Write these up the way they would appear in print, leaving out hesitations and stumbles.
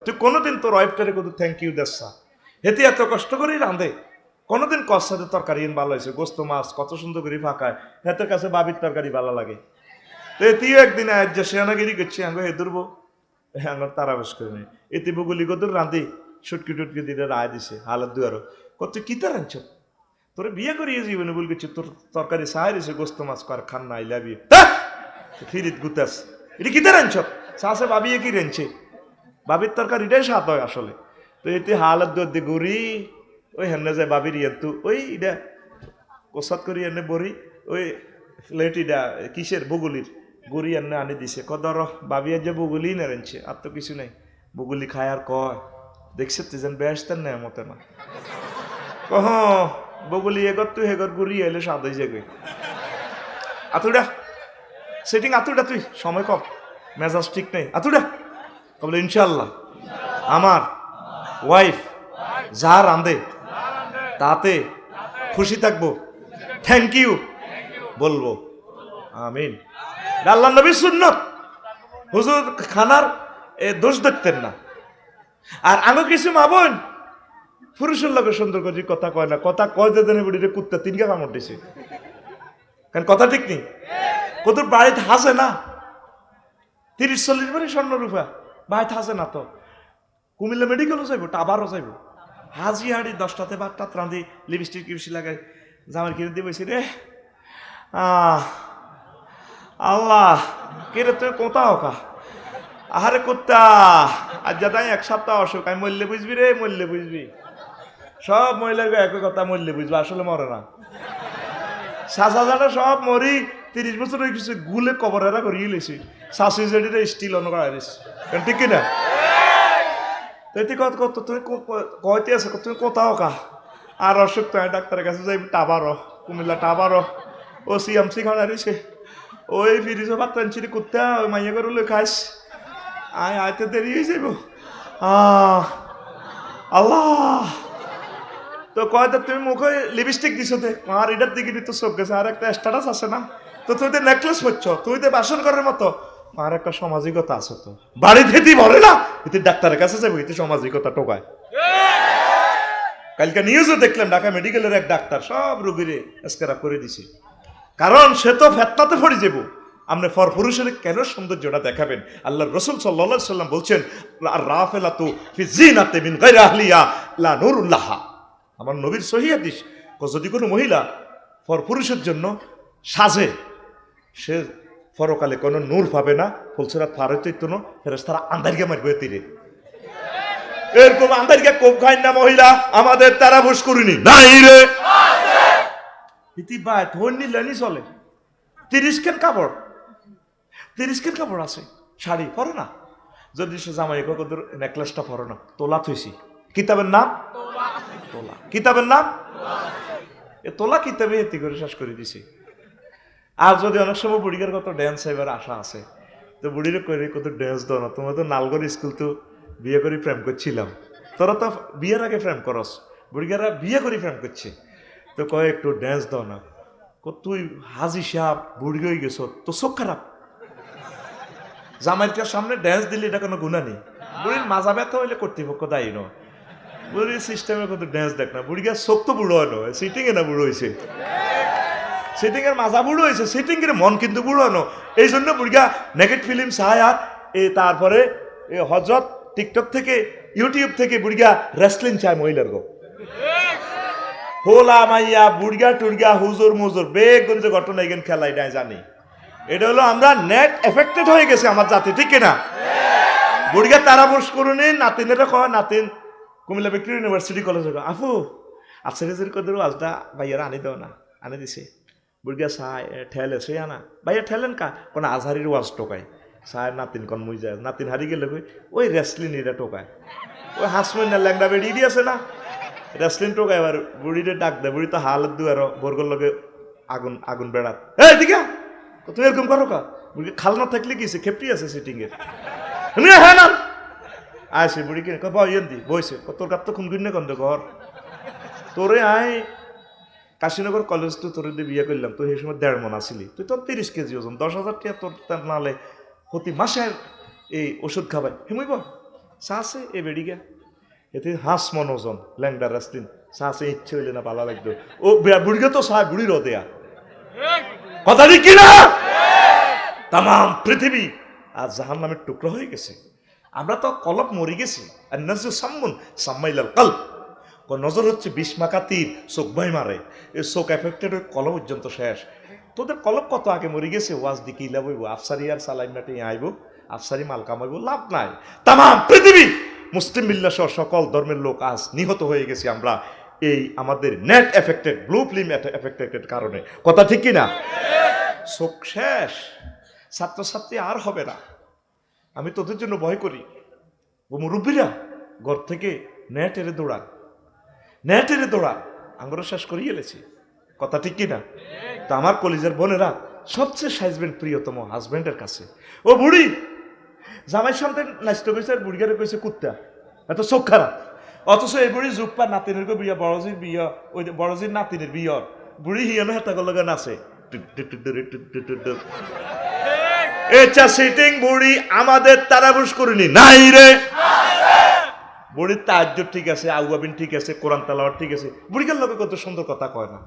তুই কোনোদিন তোর ওয়াইফটারে কত থ্যাংক ইউ দেসা, হেতে এত কষ্ট করেই রাঁধে, কোনোদিন কর সাথে তরকারি ভালো হয়েছে, গোস্ত মাছ কত সুন্দর করে ফাঁকায়, হেতের কাছে বাবির তরকারি ভালো লাগে। তো এটিও একদিন আজ যে সেনাগিরি করছি আঙ্গ হে দুর্বো আঙ্গর তারা বেশ করে নেই এতে বগুলি কদুর রাঁধি সুটকি টুটকি দিলে রায় দিছে হালত দুয়ারও কত কিতা রাঁধছ, তোরে বিয়ে করিয়ে জীবনে বল গেছি, তোর তরকারি সাহাই দিছে গোস্ত মাছ কর খান না আইলা বিয়ে ফিরিত গুতাস, এটা কিতা রাঁধছ সাসে বাবিয়ে কি রেঞ্ছে, বাবির তরকারিটাই স্বাদ হয় আসলে। তো এতে হালত দুয়ার দিয়ে গুড়ি ওই হেমনে যায় বাবির ইয়েন্তু ওই ইডা কোসাত করি এনে বড়ি ওই প্লেট ইডা কিসের বগুলির গুড়ি এনে আনি দিছে কদর বাবিয়ার যে বগুলি না রেঞ্ছে আর তো কিছু নাই, বগুলি খায় আর কয় দেখছে তুই যেন ব্যস্তেন না মতে না কহ বগুলি এগর তুই হেগর গুড়ি এলে স্বাদ হয়ে যাবে আতুডা সেটিং আতুডা তুই সময় কম মেজাজ ঠিক নেই আতুডা বলে ইনশাল্লাহ আমার ওয়াইফ যা রাঁধে তাতে খুশি থাকবো, থ্যাংক ইউ বলবো, আমিন। আল্লাহ নবীর সুন্নত, হুজুর খানার দোষ দেখতেন না। আর আগে কিছু মা বোন পুরুষের লোকের সুন্দর করে কথা কয় না, কথা কয় যে দিনে বুড়িরে কুত্তা তিনকে কামড় দিছে, কারণ কথা ঠিক নেই, কত বাড়িতে হাসে না 30-40 বাড়ি স্বর্ণ রূপা বাড়িতে হাসে না, তো কুমিল্লা মেডিকেলও যাইব টাবারও যাইব, হাজি হাড়ি 10টাতে 12টা রাঁধি লিপস্টিক টিপস্টিক লাগাই জামার কিনে দিয়ে বসে রে আল্লাহ কিরে তুই কোথাও কা আহারে কুত্তা আজ যাতাই 1 সপ্তাহ অসুখ, আমি মরলে বুঝবি রে, মরলে বুঝবি, সব মহিলার একই কথা, মরলে বুঝবি, আসলে মরে না, সাজাটা সব মরি 30 বছর হয়ে গেছে গুলে কবরেরা করিয়ে লেছি, শাশি জেডিটা স্টিল অন্য করা দিস, ঠিক কিনা? তুই কত তুমি কয়তে আছে তুমি কোথাও কা আর অসুখ তো ডাক্তারের কাছে যাই টাবারও কুমিল্লা টাবারও ও সিএমসি খাওয়া দিছে ওই ফিরিজ বাচ্চা কুত্তা ওই মাইয়া করে লই খাইস আয়তে দেরি হয়ে যাইব আল্লাহ। তো কয়টা তুমি মুখে লিপস্টিক দিছো দে আর এটার দিকে তো চোখ গেছে, আর একটা স্ট্যাটাস আছে না, তো তুই তো নেকলেস হচ্ছ, তুই তো বাসন করার মতো, আর একটা সামাজিকতা আছে, তো বাড়ি থেকে বলে না এতে ডাক্তারের কাছে যাবো, এতে সামাজিকতা টোকায়। কালকে নিউজে দেখলাম ঢাকা মেডিকেলের এক ডাক্তার সব রোগীরে স্ক্যারাপ করে দিছে, কারণ সে তো ফেতনাতে পড়ে যাব, আপনি ফর পুরুষের কেন সৌন্দর্যটা দেখাবেন? আল্লাহর রাসূল সাল্লাল্লাহু আলাইহি সাল্লাম বলছেন আর রাফিলাতু ফি জিনাতি মিন গায়রি আহলিয়া লা নূরুল্লাহ, আমার নবীর সহিহ হাদিস, যদি কোনো মহিলা ফর পুরুষের জন্য সাজে সে পরকালে কোনো নূর পাবে না, ফুলসরাত পার হইতে তো ফেরেশতারা আন্দারকে মারবে তীরে, এরকম আন্দারকে কোপ খায় না মহিলা আমাদের তারা বুশ করিনি নাই রে ইতি বাই ধন নিলেনি চলে, 30 কেন কাপড় 30 কেন কাপড় আছে, শাড়ি পরো না, যদি সে জামাই কদর নেকলেসটা পরো না, তোলা থইছি, কিতাবের নাম তোলা, কিতাবের নাম এ তোলা কিতাবে এতি করে শেষ করে দিছি। আর যদি অনেক সময় বুড়িগার কত ড্যান্স এবার আশা আছে, তো বুড়িরে করে কত ড্যান্স দাও না, তোমার তো নালগড় স্কুল তো বিয়ে করে প্রেম করছিলাম, তোরা তো বিয়ের আগে প্রেম করস, বুড়িগারা বিয়ে করে প্রেম করছে, তো কয় একটু ড্যান্স দাও না, তুই হাজি সাহেব বুড়ি হয়ে গেছ তো চোখ খারাপ, জামাইটার সামনে ড্যান্স দিলে এটা কোনো গুণা নেই, বুড়ির মাজা ব্যথা হইলে কর্তৃপক্ষ দায়ী নয়, বুড়ির সিস্টেমের কত ড্যান্স দেখ না, বুড়িগার চোখ তো বুড়ো হয় নয়, সিটিং এ না বুড়ো হয়েছে, সিটিং এর মাজা বুড়ো হয়েছে, সিটিং এর মন কিন্তু বুড়ো হনো, এই জন্য বুড়িগা নেগেট ফিল্ম চায়, আর তারপরে হজরত টিকটক থেকে ইউটিউব থেকে বুড়িগা রেসলিং চায় মহিলার গো, হোলা মাইয়া বুড়গা টুড়গা হুজুর মুজুর বেগঞ্জ ঘটনা এখানে খেলাই নাই জানি, এটা হলো আমরা নেট এফেক্টেড হয়ে গেছে আমার জাতি, ঠিক কিনা? বুড়গা তারা বস করুন নাতিনেরা কয়, নাতিন কুমিল্লা ভিক্টোরিয়া ইউনিভার্সিটি কলেজে আফু আফসারের কদের আজটা ভাইয়ারা আনি দাও না, আনি দিছে, বুড়গা সাই ঠেলে সে আনা ভাইয়া ঠেলেন কা কোন আজহারির ওয়াজ টোকায়, সায় নাতিন কন মুই যায়, নাতিন হারি গেলে ওই রেসলিন এটা টোকায়, ওই হাসমই না ল্যাংড়া বেড়ি দিয়েছে না রেসলিন টোকায়, এবার বুড়িরে ডাক দেয়, বুড়ি তো হালত দু আরো বর্গর লগে আগুন আগুন বেড়াত, এই দিকে তুই এরকম করো কা, বুড়ি খাল না থাকলে কি খেপটি আছে সিটিং এর, হ্যাঁ না আসে বুড়ি কিনে বইয়েন্দি বইছে, তোর কাপ তো খুন না কন্দ ঘর তোরে আয় কাশীনগর কলেজ তো তোর বিয়ে করলাম, তুই সেই সময় 1.5 মণ আসিলি, তুই তোর 30 কেজি ওজন, 10,000 টাকা তোর নালে প্রতি মাসের এই ওষুধ খাবাই হেমইব সাসে এ বেড়িগা এতে হাঁস মনোজন ল্যাংডার রাস্তিন সাসে ইচ্ছে হইলে না পালা লাগতো ও বুড়িকে তো সা বুড়ি রদেয়া কথা ঠিক কিনা তাম পৃথিবী আর জাহান নামের টুকরো হয়ে গেছে আমরা তো কলব মরে গেছি আর নজর সাম্মুন সাম্মাইলাল কলব নজর হচ্ছে বিষ মাখা তীর চোখ ভাই মারে এই চোখ এফেক্টেড হয়ে কলব পর্যন্ত শেষ তোদের কলব কত আগে মরে গেছে ওয়াজ দিকে লাভ হইব আফসারি আর সালাইম নাটে আইব আফসারি মাল কামাইব লাভ নাই তাম পৃথিবী মুসলিম মিল্লা সহ সকল ধর্মের লোক আজ নিহত হয়ে গেছি আমরা এই আমাদের net affected blue film affected কারণে কথা ঠিক কিনা চোখ শেষ ছাত্রছাত্রী আর হবে না আমি তোদের জন্য ভয় করি ও মুরব্বীরা ঘর থেকে নেট এরে দৌড়ান আঙ্গুর শেষ করিয়ে এলেছি কথা ঠিক কিনা তো আমার কলিজার বোনেরা সবচেয়ে সাইজবেন প্রিয়তম হাজবেন্ডের কাছে ও বুড়ি জামাই সামনে নাচতে গেছে আর বুড়িগারে কইছে কুত্তা এত চোখ খারাপ অথচ এই বুড়ি যুগ পা নাতিনের বিয়া বড়জির বিয়া ওই বড়জির নাতিনের বিয়া বুড়ি হিয়ানো হেতাগর লগে নাচে এটা সিটিং বুড়ি আমাদের তারাবুশ করিনি নাই রে বুড়ির তাহাজ্জুদ ঠিক আছে আউয়াবিন ঠিক আছে কোরআন তেলাওয়াত ঠিক আছে বুড়িকার লোকে কত সুন্দর কথা কয় না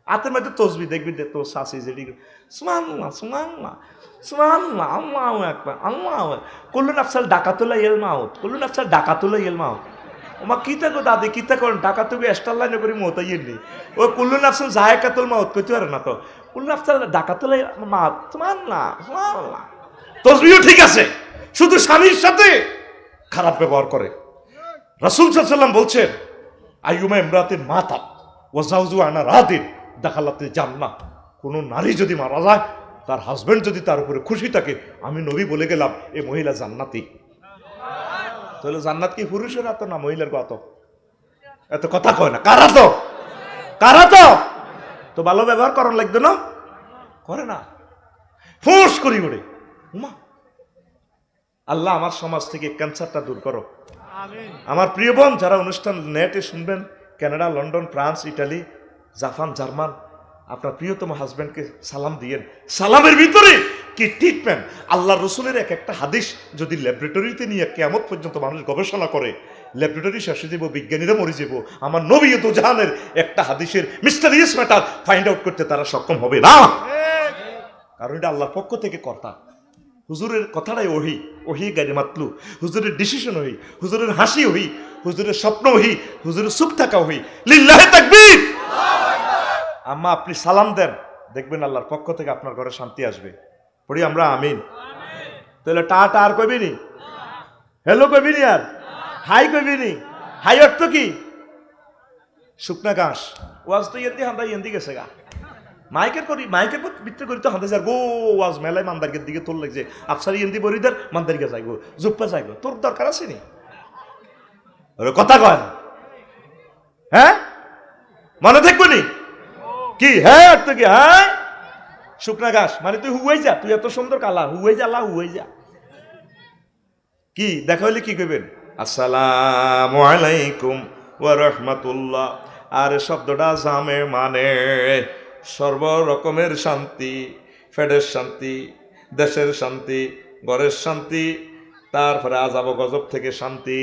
হাতের মধ্যে তসবি দেখবি দে তো শাসি যেটি সুবহানাল্লাহ আল্লাহু আকবার আল্লাহু কুল্লু নাফসাল ডাকাতুল্লাহ ইল মাউত কুল্লু নাফসাল ডাকাতুল্লাহ ইল মাউত ওমা কিতা গো দাদি কিতা করেন ডাকাতুকে এস্টার লাইনে করে মত আইনি ও কুল্লু নাফসাল জায়কাতুল মাউত কইতে পারে না তো কুল্লু নাফসাল ডাকাতুল্লাহ মাউত সুবহানাল্লাহ তসবিও ঠিক আছে শুধু স্বামীর সাথে খারাপ ব্যবহার করে রাসূল সাল্লাল্লাহু আলাইহি ওয়াসাল্লাম বলছেন আইয়ুমা ইমরাতিন মাতাত ওয়া যাওজু আনা রাদিন দাখালাতিল জান্নাহ কোন নারী যদি মারা যায় তার হাজবেন্ড যদি তার উপরে খুশি থাকে আমি নবী বলে গেলাম এই মহিলা জান্নাতি তাহলে জান্নাত কি পুরুষের হাতে না মহিলার হাতে এত কথা কয় না কারা তো ভালো ব্যবহার করার লাগবে না করে না ফোর্স করি ওরে উমা আল্লাহ আমার সমাজ থেকে ক্যান্সারটা দূর করো আমার প্রিয় বোন যারা অনুষ্ঠান নেটে শুনবেন Canada London France Italy Japan German আপনার প্রিয়তম হাজবেন্ডকে সালাম দিয়েন সালামের ভিতরে কি ট্রিটমেন্ট আল্লাহ রসুলের এক একটা হাদিস যদি ল্যাবরেটরিতে নিয়ে কিয়ামত পর্যন্ত মানুষ গবেষণা করে ল্যাবরেটরি শেষে যাব বিজ্ঞানীরা মরে যাব আমার নবী তো জাহানের একটা হাদিসের মিস্টারিয়াস ম্যাটার ফাইন্ড আউট করতে তারা সক্ষম হবে না কারণ এটা আল্লাহর পক্ষ থেকে কর্তা হুজুরের কথাটাই ওহি গাড়ি মাতলু হুজুরের ডিসিশন ওহি হুজুরের হাসি ওহি হুজুরের স্বপ্ন ওহি হুজুরের চুপ থাকা ওহি লিল্লাহি তাকবীর আম্মা আপনি সালাম দেন দেখবেন আল্লাহর পক্ষ থেকে আপনার ঘরে শান্তি আসবে পড়ি আমরা আমিন তাহলে টাটা আর কইবি নি হ্যালো কইবি নি আর হাই কইবি নি হাই অর্থ কি শুকনা ঘাস ওয়াজ তো ইয়েন্দি গেছে গা মাইকের ভিতরে করি তো হাতে যার গো ওয়াজ মেলায় মান্দারগের দিকে তোর লাগছে আফসারি ইন্দি বরিদার মান্দারগে যাইগো জুপ্পা যাইগো তোর দরকার আছে নি কথা কয় হ্যাঁ মনে থাকবো নি কি হ্যাঁ তো কি হ্যাঁ শুকনা ঘাস মানে তুই হুয়াই যা তুই এত সুন্দর কালা হুয়াই যা হুয়াই যা কি দেখা হইলে কি কইবেন আসসালামু আলাইকুম ওয়া রাহমাতুল্লাহ আর শব্দটা জামে মানে সর্ব রকমের শান্তি ফেডের শান্তি দেশের শান্তি ঘরের শান্তি তারপরে আযাব গজব থেকে শান্তি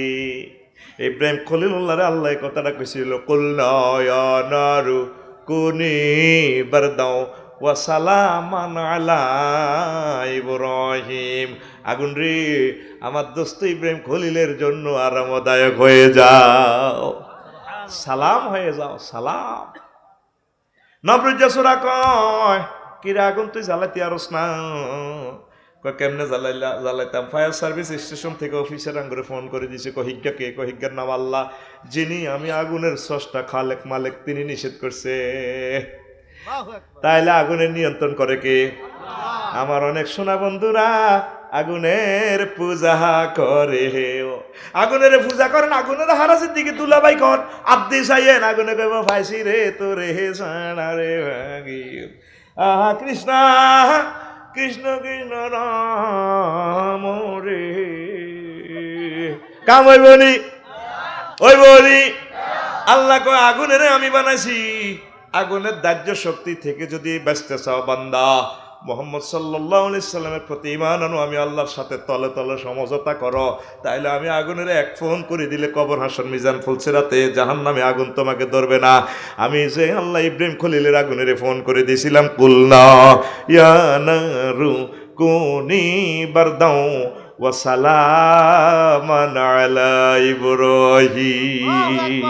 ইব্রাহিম খলিলুল্লাহরে আল্লাহ কথাটা কইছিল কুল ইয়া নারু কুনি বারদাও ওয়া সালামান আলা ইব্রাহিম আগুন রে আমার দোস্ত ইব্রাহিম খলিলের জন্য আরামদায়ক হয়ে যাও সালাম হয়ে যাও সালাম নবরুজ্জাসুরা কয় কিরা আগুন তুই জ্বালাইতে আরস না কয় কেমনে জ্বালাইতাম ফায়ার সার্ভিস স্টেশন থেকে অফিসার আঙ্গুরে ফোন করে দিয়েছে কহিজ্ঞা কে কহিজ্ঞার নাম আল্লাহ যিনি আমি আগুনের স্রষ্টা খালেক মালেক তিনি নিষেধ করছে তাইলে আগুনের নিয়ন্ত্রণ করে কে আমার অনেক সোনা বন্ধুরা আগুনের পূজা করে আগুনের পূজা করেন আগুনের হারাসের দিকে দুলাবাই কর আব্দি সাইয়েন আগুনে কইব ফাইসি রে তোরে সানা রে ভাগি আহা কৃষ্ণ কৃষ্ণ কৃষ্ণ রাম রে কাম হইবনি আল্লাহ কয় আগুনের আমি বানাইছি আগুনের দাহ্য শক্তি থেকে যদি বাঁচতে চাও বান্দা মুহাম্মদ সাল্লাল্লাহু আলাইহি সাল্লামের প্রতি ঈমান আনো, আমি আল্লাহর সাথে তলে তলে সমঝোতা করো, তাইলে আমি আগুনের এক ফোন করে দিলে কবর হাসর মিজান ফুলসিরাতে জাহান্নামে আগুন তোমাকে ধরবে না। আমি যে আল্লাহ ইব্রাহিম খলিলের আগুনের ফোন করে দিয়েছিলাম, কুলনা ইয়া নারু কুনি বারদাও ওয়া সালামান আলা ইব্রাহিম।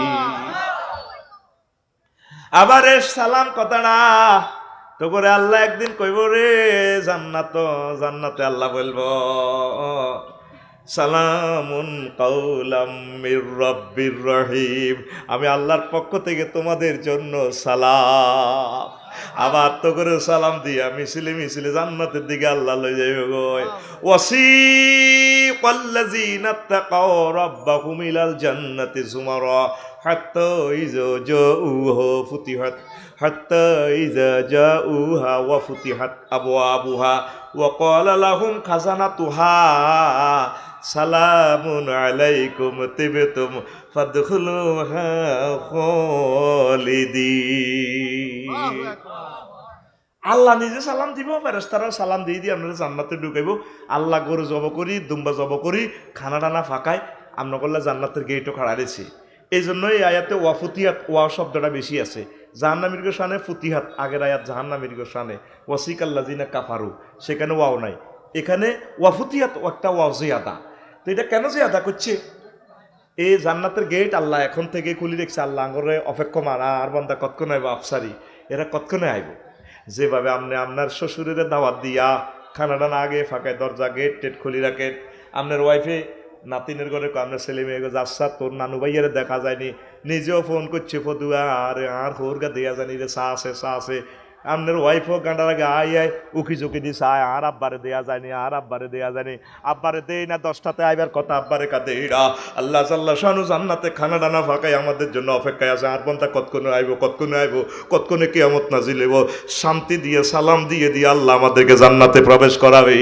আবার এ সালাম কথাটা তো করে আল্লাহ একদিন কইব রে জান্নাতে আল্লাহ বলবো সালামুন কাওলাম মির রাব্বির রহিম, আমি আল্লাহর পক্ষ থেকে তোমাদের জন্য সালাম। আবার তো করে সালাম দিয়া মিছিলে মিছিলে জান্নাতের দিকে আল্লাহ লই যাইবে গো। ওয়াসিকাল্লাযীনা তাকাও রাব্বাহুম ইলাল জান্নাতি যুমারা হাত্তা ইযা জাউহা ফুতিহাত হাত্তা ইযা জাউহা ওয়া ফুতিহাত আবওয়াবুহা ওয়া ক্বালা লাহুম খাজানাতুহা সালামুন আলাইকুম তিবতুম ফাদখুলুহা খালিদিন। আল্লাহ নিজে সালাম দিব, ফেরেশতারাও সালাম দিয়ে দিয়ে আমরা জান্নাতে ঢুকাইব। আল্লাহ গরু জব করি, দুম্বা জব করি, খানা টানা ফাঁকায় আমরা করলে জান্নাতের গেটও খাড়া দিয়েছি। এই জন্য এই আয়াতে ওয়া ফুতিহাত, ওয়া শব্দটা বেশি আছে। জাহান্নামীর শানে ফুতিহাত, আগের আয়াত জাহান্নামীর শানে ওয়াসিকাল্লাযীনা কাফারু, সেখানে ওয়াও নাই। এখানে ওয়া ফুতিহাত একটা ওয়া জিয়াদা। তো এটা কেন জিয়াদা করছে? এই জান্নাতের গেট আল্লাহ এখন থেকে খুলি রেখেছে। আল্লাহ আঙ্গরে অপেক্ষমান আর বান্দা কতক্ষণে আইব, আফসারি এরা কতক্ষণে আইব। যেভাবে আপনি আপনার শ্বশুরের দাওয়াত দিয়া খানাটা না আগে ফাঁকায় দরজা গেট টেট খুলি রাখেন, আপনার ওয়াইফে নাতিনের ঘরে আপনার ছেলে মেয়ে যাচ্ছা তোর নানু ভাইয়ারে দেখা যায়নি, নিজেও ফোন করছে ফদুয়া আর হোরগা দেয়া জানি রে চা আছে। আপনার ওয়াইফও গান্ডার আগে আয় উকি চুকি দিছে আয় আর আব্বারে দেয়া যায়নি, আব্বারে দেই না, 10টাতে আইবার কথা আব্বারে কাঁদে এরা। আল্লাহ সাল্লাহ শানু জান্নাতে খানা ডানা ফাঁকাই আমাদের জন্য অপেক্ষায় আছে। আর বন্ধা কতক্ষণে আইব, কতক্ষণে কিয়ামত নাজিল হইব। শান্তি দিয়ে সালাম দিয়ে আল্লাহ আমাদেরকে জান্নাতে প্রবেশ করাবে।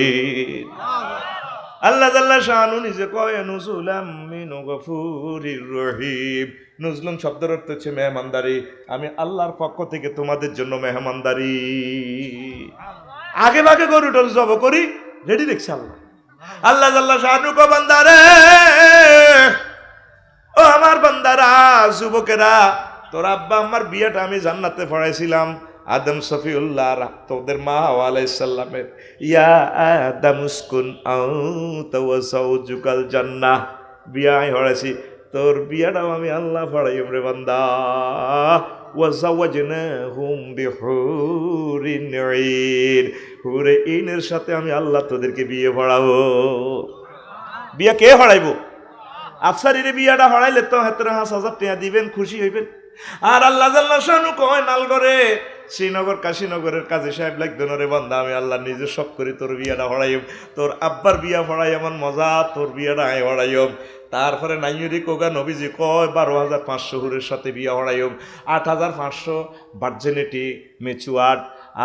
আল্লাহ জাল্লা শানু নিজে কয় নুজুলাম মিন গফুরির রহিম। নুজলুন শব্দের অর্থ হচ্ছে মেহমানদারি। আমি আল্লাহর পক্ষ থেকে তোমাদের জন্য মেহমানদারি। আগে ভাগে গরু টরু জব করি রেডি দেখছি আল্লাহ। আল্লাহ জাল্লা শানু কো বান্দারে, ও আমার বান্দারা, যুবকেরা, তোর আব্বা আমার বিয়েটা আমি জান্নাতে পড়াইছিলাম। আদম সফিউল্লাহ তোদের মা হাওয়া আলাইহিস সালামের, ইয়া আদম উসকুন আনতা ওয়া যাওজুকাল জান্নাহ, বিয়াই হড়াইছি। তোর বিয়াটাও আমি আল্লাহ পড়াইম রে বান্দা। ওয়া যাওয়াজনাহুম বিহুরিন ঈন, হুরে ঈনের সাথে আমি আল্লাহ তোদেরকে বিয়ে পড়াবো। বিয়া কে হড়াইবো? আফসারিরে বিয়াটা হড়াইলে তো হাতের 5,000 টাকা দিবেন, খুশি হইবেন। আর আল্লাহ জাল্লা শানু কয় নালগরে শ্রীনগর কাশীনগরের কাজী সাহেব লাগতো না রে বান্দা, আমি আল্লাহ নিজে সব করি তোর বিয়াটা হড়াইম। তোর আব্বার বিয়া হড়াই এমন মজা, তোর বিয়াটা আয় হড়াইম। তারপরে নাইয়ুরি কোগা নবীজি কয় 12,500 হুরের সাথে বিয়া হড়াইম। 8,500 ভার্জিনিটি মেচুয়ার্ড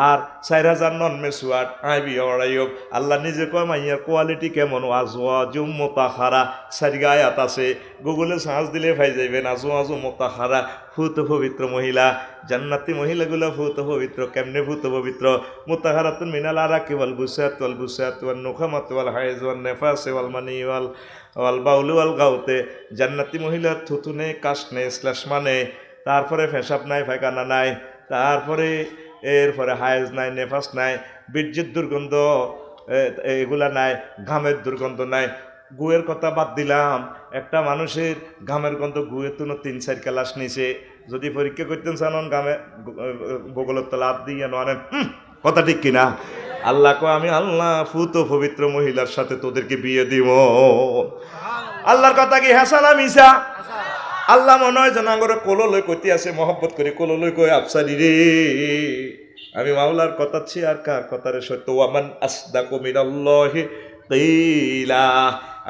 আর 4,000 নন মেচুয়ার্ড আয় বিয়া হড়াইম। আল্লাহ নিজে কয় মাইয়ার কোয়ালিটি কেমন, আজওয়াজুম মুতাহহারা। 4 আয়াত আছে, গুগলে সার্চ দিলে পাই যাইবেন। আজওয়াজুম মুতাহহারা, ভূত পবিত্র মহিলা। জান্নাতি মহিলাগুলো ভূত পবিত্র। কেমনে ভূত পবিত্র? মুতাহহারাতুন মিনাল আরাকি ওয়াল বুসাত ওয়ান নুখামাত ওয়াল হাইজ ওয়ান নেফাস ওয়াল মানি ওয়াল বাউল ওয়াল গাউতে। জান্নাতি মহিলার থুতু নেই, কাশ নেই, শ্লেষ মানে, তারপরে পেশাব নাই, পায়খানা নাই, তারপরে এরপরে হায়েজ নাই, নেফাস নাই, বীর্যের দুর্গন্ধ এগুলা নাই, ঘামের দুর্গন্ধ নাই। গুয়ের কথা বাদ দিলাম, একটা মানুষের ঘামের গন্ধ গুয়ের তো 3-4 ক্লাস নিচে। যদি পরীক্ষা করতেন চান ঘামে বগলের তলা হাত দিয়ে আনেন, কথা ঠিক কিনা? আল্লাহ কো আমি আল্লাহ ফুত পবিত্র মহিলার সাথে তোদেরকে বিয়ে দিব। আল্লাহর কথা কি হাসানা মিসা? আল্লাহ মনে হয় যেন আঙ্গরে কোলো লই কইতে আছে, মহব্বত করে কোলো লই কই আফসারি রে, আমি মাওলার কথা ছি আর কার কথারে সত্য। ওয়ামান আসদাকু মিনাল্লাহি কিলা,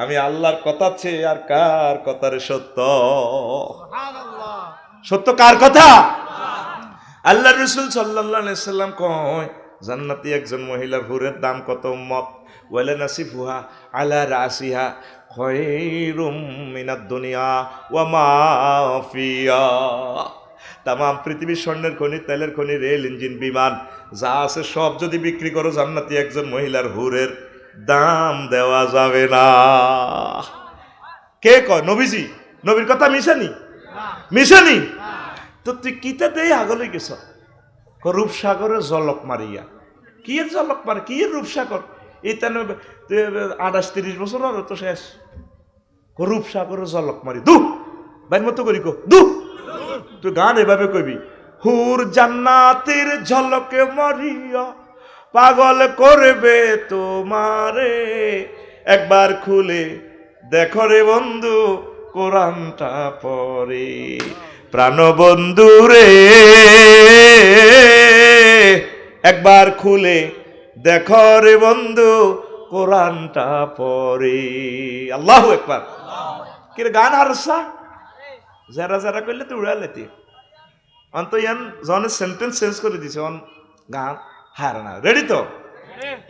আমি আল্লাহর কথা ছি আর কার কথারে সত্য। সত্য কার কথা? আল্লাহ রাসূল সাল্লাল্লাহু আলাইহি সাল্লাম কয় জান্নাতি একজন মহিলার হুরের দাম কত উম্মত? ওয়ালা নাসিফুহা আলা রাসিহা খায়রুম মিনাদ দুনিয়া ওয়া মা ফিহা। তামাম পৃথিবীর স্বর্ণের খনি, তেলের খনি, রেল ইঞ্জিন, বিমান যা আছে সব যদি বিক্রি করো, জান্নাতি একজন মহিলার হুরের দাম দেওয়া যাবে না। কে কয়? নবীজি। নবীর কথা মিশানি? মিশানি? তো তুই কিতা দেই আগলে গেছ? রূপসাগরের জলক মারিয়া। কি এর জলক মারে? কি এর রূপসাগর? এই 28-30 বছর আর তো শেষ। রূপসাগরের জলক মারি দু বাইর মতো করি কো দু। তুই গান এভাবে কইবি, হুর জান্নাতের ঝলকে মারিয়া পাগল করবে তোমারে, একবার খুলে দেখো রে বন্ধু কোরআনটা পড়ে। প্রাণ বন্ধু রে একবার খুলে দেখো রে বন্ধু কোরআনটা পড়ে। আল্লাহু আকবার। কি রে গান হারসা যারা যারা কইলে তো উড়ালেতি অন্ত ইয়ান জনের সেন্টেন্স চেঞ্জ করে দিছে অন গান হার না। রেডি তো?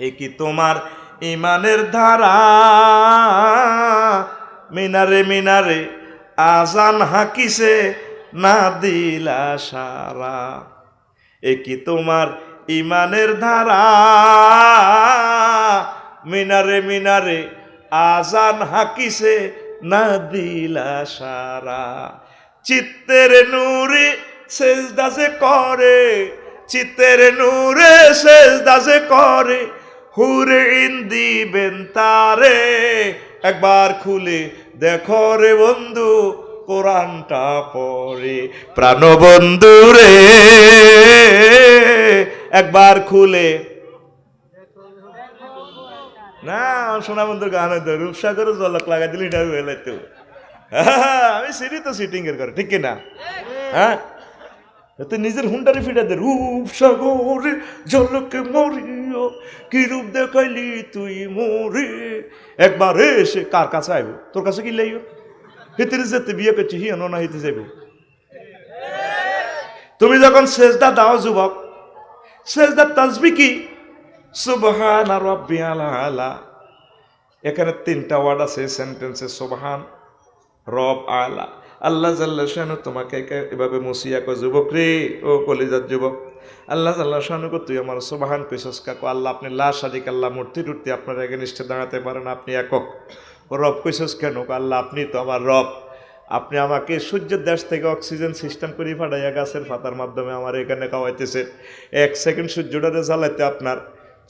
এ কি তোমার ইমানের ধারা, মিনারে মিনারে আজান হাকিছে না দিলা সারা। এ কি তোমার ইমানের ধারা, মিনারে মিনারে আজান হাকিছে না দিলা সারা। চিত্তের নূরে সেজদা যে করে, চিত্তের নূরে সেজদা যে করে, হুরে ইন দিবেন তারে, একবার খুলে দেখো রে বন্ধু কোরআনটা পড়ে। প্রাণ বন্ধু রে একবার খুলে না সোনা বন্ধুর গান হইতো রূপসাগরে জলক লাগাই দিলে এটা হইতো। আমি সিটি তো সিটিং এর করে ঠিক কিনা? হ্যাঁ, তুই নিজের হুন্ডারে ফিটা দে, রূপসাগরে জলকে মরিও কি রূপ দেখাইলি তুই মরে। একবার এসে কার কাছে আইব? তোর কাছে কি লাইব? হিতে যেতে বিয়ে করছি হিয়ান না হিতে যাইব। তুমি যখন সেজদা দাও যুবক, সেজদার তাসবিহ কি? সুবহান রাব্বিয়াল আলা। এখানে 3টা ওয়ার্ড আছে সেন্টেন্সে, সুবহান, রব, আলা। আল্লাহ জাল্লা শানু তোমাকে এভাবে মুসিয়া কো যুবক রে, ও কলিজার যুবক, আল্লাহ জাল্লা শানু কো তুই আমার সুবহান কইছস কাকো। আল্লাহ আপনি লা শারিক আল্লাহ, মূর্তি টুর্তি আপনার এগেনিস্টে দাঁড়াতে পারেন, আপনি একক। রব কইছস কেন? আল্লাহ আপনি তো আমার রব। আপনি আমাকে সূর্যের দেশ থেকে অক্সিজেন সিস্টেম করে ফাটাইয়া গাছের পাতার মাধ্যমে আমার এখানে খাওয়াইতেছে। 1 সেকেন্ড সূর্যটারে জ্বালাইতে আপনার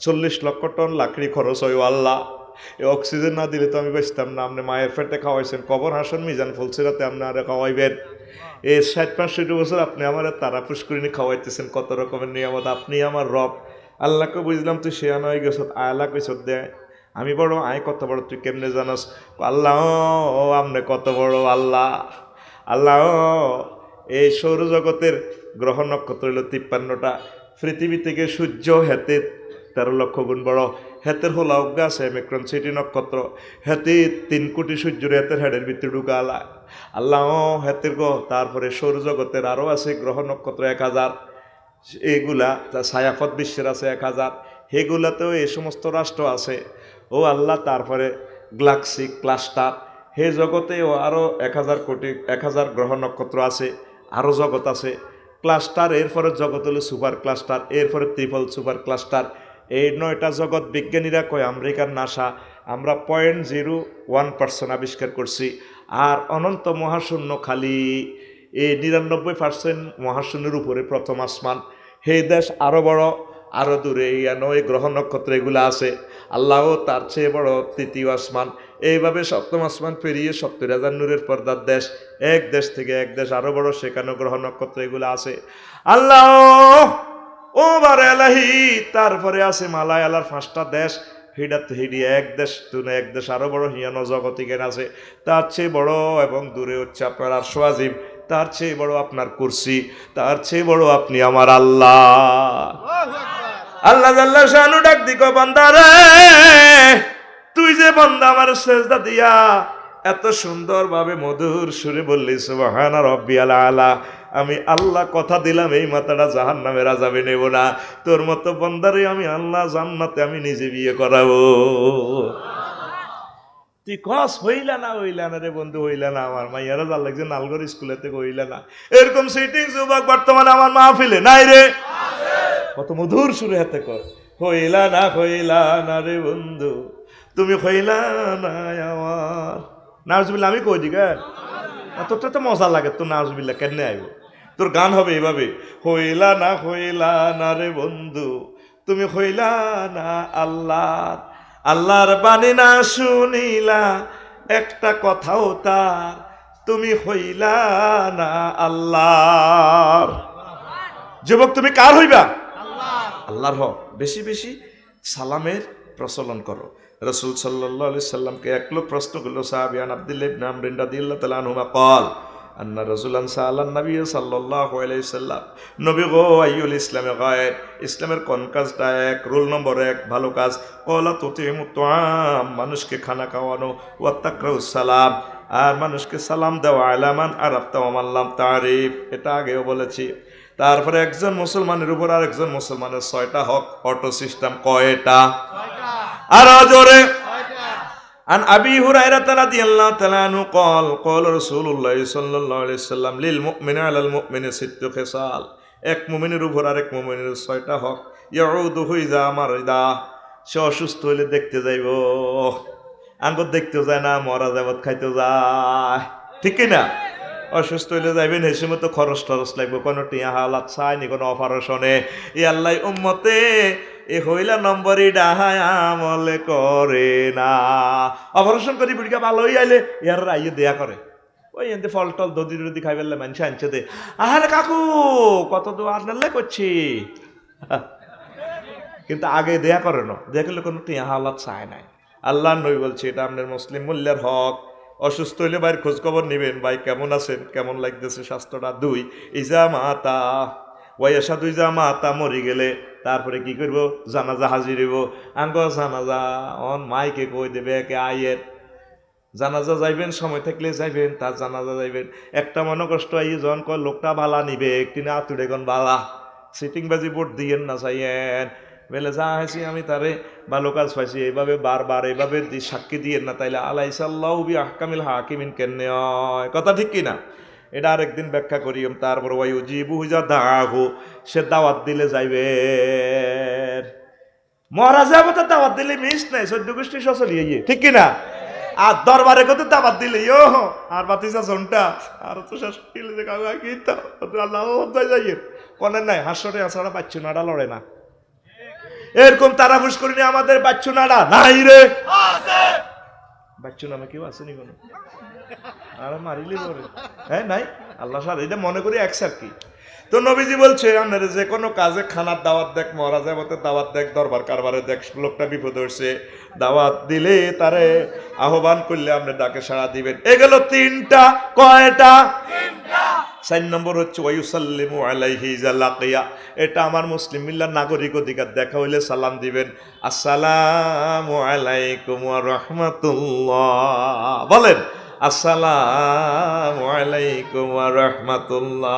40 লক্ষ টন লাকড়ি খরচ হয়। আল্লাহ এই অক্সিজেন না দিলে তো আমি বাঁচতাম না। আপনি মায়ের পেটে খাওয়াইছেন, কবর হাসন মিজান ফুলসিরাতে আপনি আরে খাওয়াইবেন। এই 60-65 বছর আপনি আমার তারা পুষ্করিণী খাওয়াইতেছেন, কত রকমের নিয়ামত। আপনি আমার রব। আল্লাহকে বুঝলাম তুই শেয়ান হয়ে গেছ, আল্লাহ কইস দে আমি বড়, আয় কত বড় তুই কেমনে জানস? আল্লাহ ও আপনি কত বড় আল্লাহ। আল্লাহ এই সৌরজগতের গ্রহ নক্ষত্র হইল 53টা, পৃথিবী থেকে সূর্য হেতে 13 লক্ষ গুণ বড়। হেতের হলা অজ্ঞা আছে মেক্রন সিটি নক্ষত্র, হেতে 3 কোটি সূর্যের হেতের হেডের ভিতরে ঢুকালা। আল্লাহ হেতের গো। তারপরে সৌরজগতের আরও আছে গ্রহ নক্ষত্র 1000, এগুলা ছায়াপথ বিশ্বের আছে 1000, সেগুলাতেও এই সমস্ত রাষ্ট্র আছে। ও আল্লাহ, তারপরে গ্যালাক্সি ক্লাস্টার, হে জগতেও আরও 1000 কোটি 1000 গ্রহ নক্ষত্র আছে, আরও জগৎ আছে ক্লাস্টার। এরপরে জগৎ হলো সুপার ক্লাস্টার, এরপরে ট্রিপল সুপার ক্লাস্টার। এই 9টা জগৎ বিজ্ঞানীরা কয়, আমেরিকার নাসা, আমরা 0.01% আবিষ্কার করছি। আর অনন্ত মহাশূন্য খালি এই 99% মহাশূন্যের উপরে প্রথম আসমান। হে দেশ আরও বড়, আরও দূরে এই গ্রহ নক্ষত্র এগুলো আছে। আল্লাহও তার চেয়ে বড় 3য় আসমান। এইভাবে 7ম আসমান পেরিয়ে 70,000 নূরের পর্দার দেশ, এক দেশ থেকে এক দেশ আরো বড়, সেখানে গ্রহ নক্ষত্র এগুলো আছে। আল্লাহ ও বার এলাহি। তারপরে আছে মালায়ালার 5টা দেশ, হিডাতে হিডি এক দেশ, তুনে এক দেশ আরো বড়, হিয়ানো জগতিকের আছে। তার চেয়ে বড় এবং দূরে হচ্ছে আপনার আরশ আজিম, তার চেয়ে বড় আপনার কুরসি, তার চেয়ে বড় আপনি আমার আল্লাহ। আল্লাহ জাল্লা শানু ডাক দিকো, বান্দা রে তুই যে বান্দা আমার সেজদা দিয়া এত সুন্দর ভাবে মধুর সুরে বললি সুবহানা রাব্বিয়াল আলা, আমি আল্লাহ কথা দিলাম এই মাথাটা জাহান্নামের আযাবে নেব না। তোর মতো বান্দারে আমি আল্লাহ জান্নাতে আমি নিজে বিয়ে করাবো। তুই কস হইলা না রে বন্ধু, হইলা না। আমার মাইয়ারা যার লাগছে নালগড় স্কুলে থেকে হইলা না। এরকম সিটিং যুবক বর্তমানে আমার মাহফিলে নাই রে। কত মধুর সুরে হাতে কর, হইলা না রে বন্ধু, তুমি হইলা না আমার। নাউজুবিল্লাহ আমি কই দিকে তোরটা তো মজা লাগে, তোর নাউজুবিল্লাহ কেন আইব? তোর গান হবে এইভাবে, হইলা না রে বন্ধু, তুমি হইলা না আল্লাহর বাণী না শুনিলা একটা কথাও তার, তুমি হইলা না আল্লাহর। যুবক তুমি কার হইবা? আল্লাহর হক। বেশি বেশি সালামের প্রচলন করো। রাসূল সাল্লাল্লাহু আলাইহি সাল্লামকে এক লোক প্রশ্ন করলো, সাহাবিয়ান আব্দুল্লাহ ইবনে আমর রাদিয়াল্লাহু তাআলা আনহুমা ক্বাল আন্না রাসূলান সাআলান নবী সাল্লাল্লাহু আলাইহি সাল্লাম, নবী গো আইয়ুল ইসলামে গায়র, ইসলামের কোন কাজটা এক, রুল নম্বর 1 ভালো কাজ। ক্বালা তুতিমুত তুআম, মানুষকে খানা খাওয়ানো, ওয়া তাকরাউস সালাম, আর মানুষকে সালাম দেওয়া, আলামান আরাফতা ওয়া মান লাম তারিফ, এটা আগেও বলেছি। তারপরে একজন মুসলমানের উপর আর একজন মুসলমানের 6টা হক, অটো সিস্টেম। কয়টা? আর জোরে। আন আবি হুরায়রা রাদিয়াল্লাহু তাআলা আনহু قال قال رسول الله صلى الله عليه وسلم للمؤمن على المؤمن ست خصال, এক মুমিনের উপর আরেক মুমিনের 6টা হক। ইয়াউদুহু ইযা মারিদা, সে অসুস্থ হইলে দেখতে যাইব, আঙ্গুর দেখতে যায় না, মরা যাবত খাইতে যায়, ঠিক কি না? অসুস্থ হইলে যাইবেন, সে সময় তো খরচ টরচ লাগবে, কোনো টিয়া হালাত চাইনি, কোনো অপারেশনে। ই আল্লাহ উম্মতে এ হইলা নম্বরই ডাহায় আমলে করে না, অপারেশন করি বুড়িকা ভালো হয়ে আইলে ইয়ার আইয়ে দেয়া করে, ওই এতে ফল টল দদি টদি খাই ফেললে মানুষ আনছে দে, আরে কাকু কত দোয়ার নাল্লে করছি, কিন্তু আগে দেয়া করে না, দেখলে কোনো টিয়া হালাত চায় নাই। আল্লাহ নবী বলছে এটা আপনার মুসলিম মূল্যের হক। অসুস্থ হইলে ভাইয়ের খোঁজ খবর নেবেন, ভাই কেমন আছেন, কেমন লাগতেছে স্বাস্থ্যটা। 2 ইজা মাতা ওয়াইসা, 2 ইজা মাতা, মরি গেলে তারপরে কি করব? জানাজা হাজির হইব। আঙ্গ জানাজা অন মাইকে কই দেবে কে আইয়ের জানাজা যাইবেন, সময় থাকলে যাইবেন, তার জানাজা যাইবেন। একটা মনে কষ্ট আই জন কয় লোকটা বালা নিবে, একটি না আতুড়ে গন বালা, সিটিং বাজি বোর্ড দিয়েন না চাইয়েন, বেলে যা হয়েছি আমি তারে ভালো কাজ পাইছি, এইভাবে বারবার এইভাবে সাক্ষী দিয়েন না, তাইলে আলাইসাল্লাহু বি আহকামিল হাকিমিন কেনে হয়, কথা ঠিক কিনা? এটা আরেকদিন ব্যাখ্যা করি। তারপর ওয়াইউজিবু হুজা দাহু, সে দাওয়াত দিলে যাইবে, মহারাজ তো দাওয়াত দিলে মিস নাই, 14 গোষ্ঠী সচলিয়ে গিয়ে, ঠিক কিনা? আর দরবারে কত দাওয়াত দিলে ও আর বাতিসা জনটা আর তো শেষ কিলে যে কাগা কি তো আল্লাহ যাইয়ে কোনে নাই, হাসরে আছাড়া বাচ্চু নাড়া লড়ে না, এরকম তারা বুঝ করিনি আমাদের বাচ্চু নাড়া নাই রে, বাচ্চু নামে কেউ আসেনি কোনো, আর মারিলি বলে হ্যাঁ নাই, আল্লাহ সার এটা মনে করি একসার কি। তো নবীজি বলছে আপনারা যে কোনো কাজে খানার দাওয়াত দেখ, মরা যায় মতো দাওয়াত দেখ, দরবার কারবারে দেখ, লোকটা বিপদ হচ্ছে, দাওয়াত দিলে তারে আহ্বান করলে আপনি ডাকে সাড়া দিবেন। এগুলো 3টা। কয়টা? 4 নম্বর হচ্ছে ওয়ায়ুসাল্লিমু আলাইহি ইযা লাকিয়া, এটা আমার মুসলিম মিল্লার নাগরিক অধিকার, দেখা হইলে সালাম দিবেন, আসসালামু আলাইকুম ওয়া রাহমাতুল্লাহ, বলেন আসসালামু আলাইকুম ওয়া রাহমাতুল্লাহ।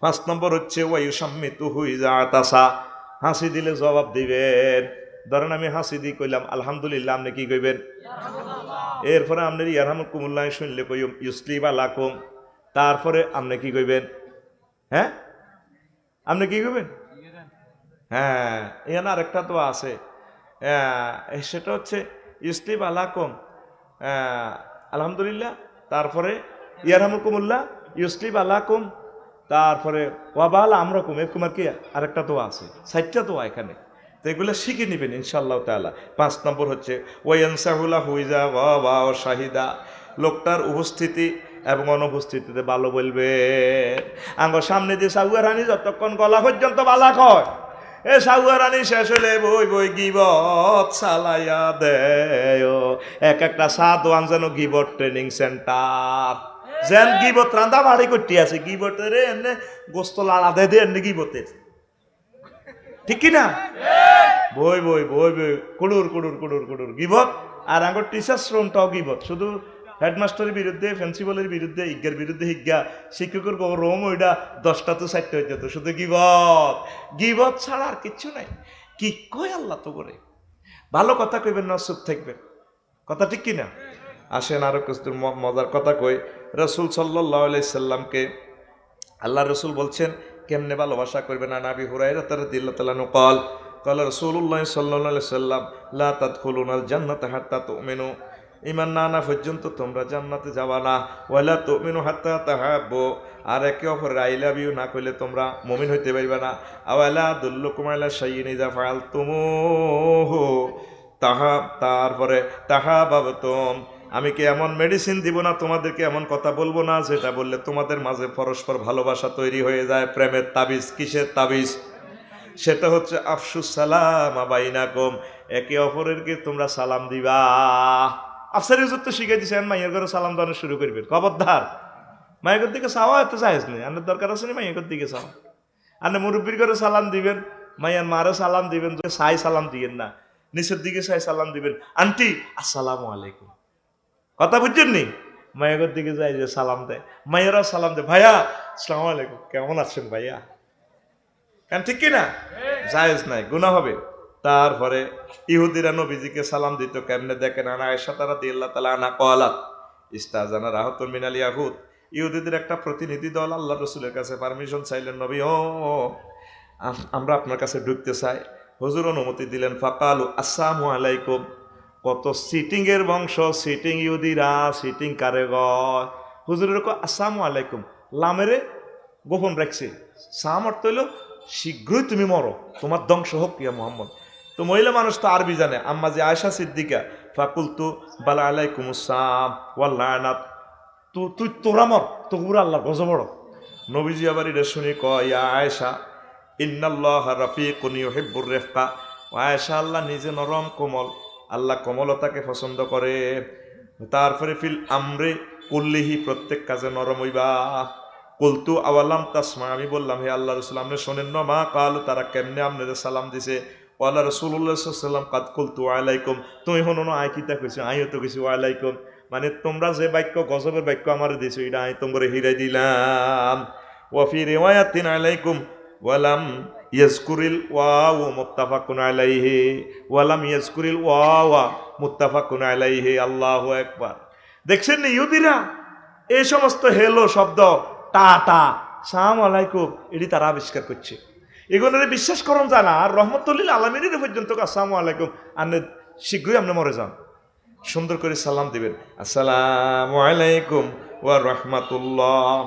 5 নম্বর হচ্ছে ওয়ায়ুসাম্মিতুহু ইযা আতাসা, হাসি দিলে জবাব দিবেন। ধরেন আমি হাসি দিয়ে কইলাম আলহামদুলিল্লাহ, আপনি কি কইবেন? এরপরে আপনার ইয়ারহামুকুমুল্লাহ শুনলে কইম ইউসলিবা লাকুম, তারপরে আপনি কি কইবেন? হ্যাঁ আপনি কি কইবেন? হ্যাঁ এখানে আরেকটা তো আছে, সেটা হচ্ছে ইউসলিবা লাকুম, আলহামদুলিল্লাহ, তারপরে ইয়ারহামুকুমুল্লাহ, ইউসলিবা লাকুম, তারপরে ওয়াবাল আমরাকুম, এরকম আর কি আরেকটা তো আছে, 4টা তো এখানে, তো এগুলো শিখে নেবেন ইনশাআল্লাহ তাআলা। 5 নম্বর হচ্ছে ওয়ায়ানসাহুলা হুইজা ওয়া শাহিদা, লোকটার উপস্থিতি এবং অনুপস্থিতিতে ভালো বলবে। আঙ্গ সামনে দিয়ে সাউয়া রানী যতক্ষণ গলা পর্যন্ত বালা কয়, এ সাউয়া রানী শেষ হলে বই বই গিবত চালাইয়া দেয়, এক একটা সাদওয়ান যেন গিবত ট্রেনিং সেন্টার, যেন গিবত রান্দা বাড়ি করতে আছে, গিবতের এনে গোস্ত লাড়া দে এনে গিবতের, ঠিক কিনা? বই বই বই বই কুড়ুর কুড়ুর কুড়ুর কুড়ুর গিবত। আর আঙ্গর টিচার শ্রমটাও গিবত, শুধু হেডমাস্টারের বিরুদ্ধে, প্রিন্সিপালের বিরুদ্ধে, ইজ্ঞার বিরুদ্ধে হিজ্ঞা, শিক্ষকের রোম ওইটা 10টা তো 4টা হয়ে যেত, শুধু গিবত। গিবত ছাড়া আর কিচ্ছু নাই। কি কয় আল্লাহ তো করে, ভালো কথা কইবেন না, চুপ থাকবেন, কথা ঠিক কিনা? আসেন আরো কিছু মজার কথা কই। রাসূল সাল্লাল্লাহু আলাইহি সাল্লামকে আল্লাহ রসুল বলছেন কেমনে ভালোবাসা করবেন। না নাবি হুরায়রা রাদিয়াল্লাহু তাআলা আনহু قال قال রাসূলুল্লাহ সাল্লাল্লাহু আলাইহি সাল্লাম লা তাদখুলুনাল জান্নাতা হাত্তা তুমিনু, ঈমান না আনা পর্যন্ত তোমরা জান্নাতে যাবা না। ওয়ালা তুমিনু হাত্তা তাহাব্বু, আর একে অপরের আই লাভ ইউ না কইলে তোমরা মুমিন হইতে পারবে না। আওয়ালা দুল্লুকুম আলা শাইইন ইযা ফাআলতুমুহু তারপরে তাহাবাবতুম, আমি কি এমন মেডিসিন দিব না তোমাদেরকে, এমন কথা বলবো না যেটা বললে তোমাদের মাঝে পরস্পর ভালোবাসা তৈরি হয়ে যায়। প্রেমের তাবিজ। কিসের তাবিজ? সেটা হচ্ছে আফসুস সালাম বাইনাকুম, একে অপরেরকে তোমরা সালাম দিবা। আফসারি হুজুর তো শিখাই দিছেন মাইয়ের ঘরে সালাম দেওয়ানো শুরু করবেন, খবরদার। মায়ের ঘর দিকে চাওয়া এত চাইজ নেই, আপনার দরকার আছে না মাইয়ের ঘর দিকে চাওয়া। আপনি মুরব্বীর ঘরে সালাম দিবেন, মাইয়ার মারে সালাম দিবেন, সাই সালাম দিবেন না, নিচের দিকে সাই সালাম দিবেন, আন্টি আসসালামু আলাইকুম। কথা বুঝছেন নি? মায়ের দিকে যাই যে সালাম দেয়, মায়েরাও সালাম দেয়, ভাইয়া আসসালামু আলাইকুম, কেমন আছেন ভাইয়া? কেন ঠিক কিনা? জায়েজ নাই, গুনাহ হবে। তারপরে ইহুদিরা নবীজিকে সালাম দিত কেমনে দেখেন। আনা আয়েশা রাদিয়াল্লাহু তাআলা আনহা ক্বালাত ইস্তাজানা রাহাতুন মিনাল ইয়াহুদ, ইহুদিদের একটা প্রতিনিধি দল আল্লাহ রসুলের কাছে পারমিশন চাইলেন, নবী ও আমরা আপনার কাছে ঢুকতে চাই। হুজুর অনুমতি দিলেন। ফাকালু আসসালামু আলাইকুম। কত সিটিং এর বংশ, সিটিং ইহুদিরা, সিটিং কারে গয়। হুজুরের কো আসসালামু আলাইকুম, লামেরে গোপন রাখছে। সাম অর্থ হইল শীঘ্রই তুমি মরো, তোমার ধ্বংস হোক ইয়া মুহাম্মদ। তো মহিলা মানুষ তো আরবি জানে। আম্মা যে আয়েশা সিদ্দিকা ফাকুলতু বালা আলাইকুমুস সালাম ওয়াল লানাত, তুই তোরা মর, তো পুরা আল্লাহর গজব বড়। নবীজি আবার এটা শুনি কয় ইয়া আয়েশা ইন্নাল্লাহা রাফিকুন ইউহিব্বুর রিফকা, আয়েশা আল্লাহ নিজে নরম কোমল, আল্লাহ কোমলতাকে পছন্দ করে। তারপরে ফিল আমরে কুল্লিহি, প্রত্যেক কাজে নরম হইবা। কুলতু আওয়ালাম তাসমা, আমি বললাম হে আল্লাহ রাসূল আপনি শোনেন না। মা কালু, তারা কেমনে আপনাদের সালাম দিছে। ওয়ালা রাসূলুল্লাহ সাল্লাল্লাহু আলাইহি ওয়াসাল্লাম কাদ কুলতু আলাইকুম, তুমি হনো না আই কিতা কইছো, আইও তো কইছি ওয়ালাইকুম। মানে তোমরা যে বাক্য গজবের বাক্য আমার দিছো, এটা আমি তোমরা হিরাই দিলাম। ওয়া ফি রিওয়ায়াতিন আলাইকুম ওয়ালাম ইয়াজকুরিল ওয়াও মুত্তাফাকুন আলাইহি, ওয়ালাম ইয়াজকুরিল ওয়াওয়া মুত্তাফাকুন আলাইহি। আল্লাহু আকবার। দেখছেন না ইহুদিরা এই সমস্ত হেলো শব্দ, টাটা, সালাম আলাইকুম, এটি তারা আবিষ্কার করছে। এগুলোরে বিশ্বাস করুন জানা। আর রহমতুল্লিল আলমিনের পর্যন্ত আসসালামু আলাইকুম, আপনি শীঘ্রই আপনি মরে যান, সুন্দর করে সালাম দিবেন, আসসালামু আলাইকুম ওয়া রাহমাতুল্লাহ।